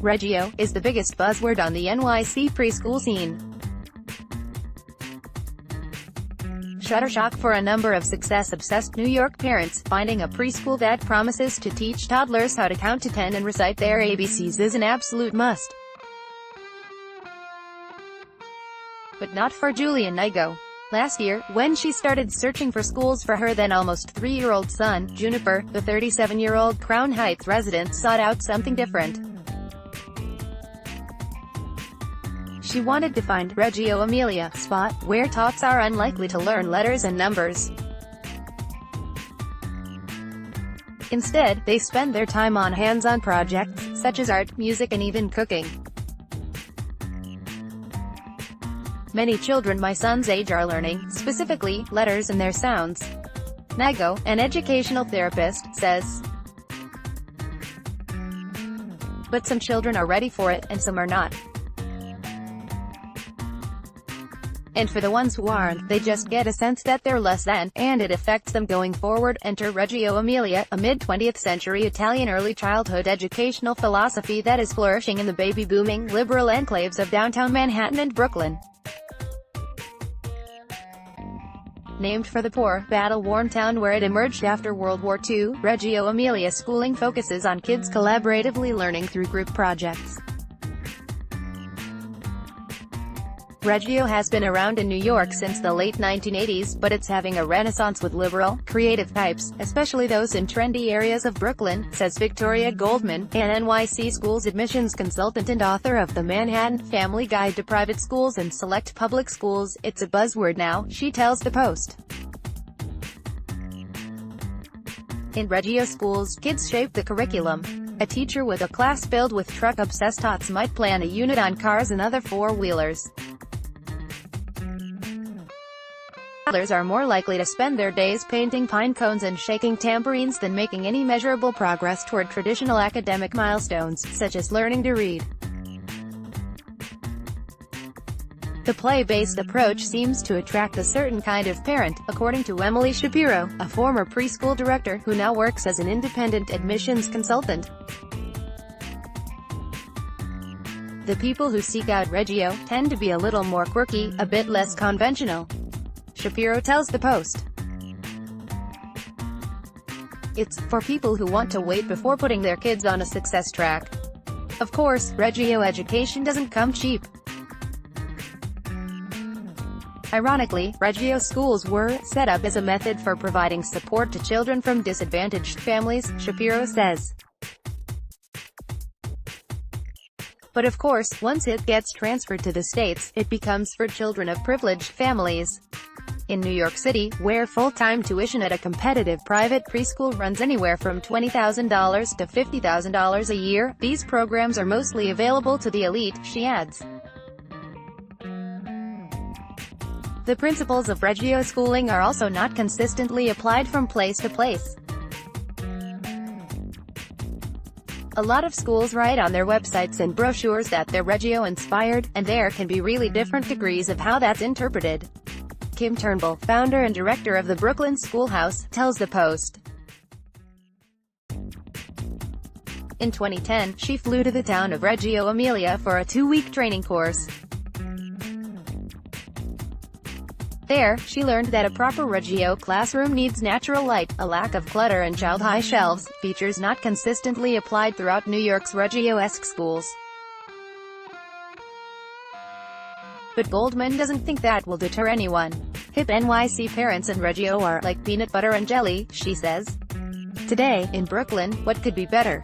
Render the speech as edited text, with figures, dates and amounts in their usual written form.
Reggio is the biggest buzzword on the NYC preschool scene. Shutterstock For a number of success-obsessed New York parents, finding a preschool that promises to teach toddlers how to count to 10 and recite their ABCs is an absolute must. But not for Julia Niego. Last year, when she started searching for schools for her then almost 3-year-old son, Juniper, the 37-year-old Crown Heights resident sought out something different. She wanted to find Reggio Emilia spot, where tots are unlikely to learn letters and numbers. Instead, they spend their time on hands-on projects, such as art, music and even cooking. Many children my son's age are learning, specifically, letters and their sounds. Niego, an educational therapist, says. But some children are ready for it, and some are not. And for the ones who aren't, they just get a sense that they're less than, and it affects them going forward. Enter Reggio Emilia, a mid-20th century Italian early childhood educational philosophy that is flourishing in the baby-booming, liberal enclaves of downtown Manhattan and Brooklyn. Named for the poor, battle-worn town where it emerged after World War II, Reggio Emilia schooling focuses on kids collaboratively learning through group projects. Reggio has been around in New York since the late 1980s, but it's having a renaissance with liberal, creative types, especially those in trendy areas of Brooklyn, says Victoria Goldman, an NYC schools admissions consultant and author of the Manhattan Family Guide to Private Schools and Select Public Schools. It's a buzzword now, she tells the Post. In Reggio schools, kids shape the curriculum. A teacher with a class filled with truck-obsessed tots might plan a unit on cars and other four-wheelers. Toddlers are more likely to spend their days painting pine cones and shaking tambourines than making any measurable progress toward traditional academic milestones, such as learning to read. The play-based approach seems to attract a certain kind of parent, according to Emily Shapiro, a former preschool director who now works as an independent admissions consultant. The people who seek out Reggio tend to be a little more quirky, a bit less conventional. Shapiro tells the Post. It's for people who want to wait before putting their kids on a success track. Of course, Reggio education doesn't come cheap. Ironically, Reggio schools were set up as a method for providing support to children from disadvantaged families, Shapiro says. But of course, once it gets transferred to the States, it becomes for children of privileged families. In New York City, where full-time tuition at a competitive private preschool runs anywhere from $20,000 to $50,000 a year, these programs are mostly available to the elite, she adds. The principles of Reggio schooling are also not consistently applied from place to place. A lot of schools write on their websites and brochures that they're Reggio-inspired, and there can be really different degrees of how that's interpreted. Kim Turnbull, founder and director of the Brooklyn Schoolhouse, tells the Post. In 2010, she flew to the town of Reggio Emilia for a 2-week training course. There, she learned that a proper Reggio classroom needs natural light, a lack of clutter and child-high shelves, features not consistently applied throughout New York's Reggio-esque schools. But Goldman doesn't think that will deter anyone. Hip NYC parents and Reggio are like peanut butter and jelly, she says. Today, in Brooklyn, what could be better?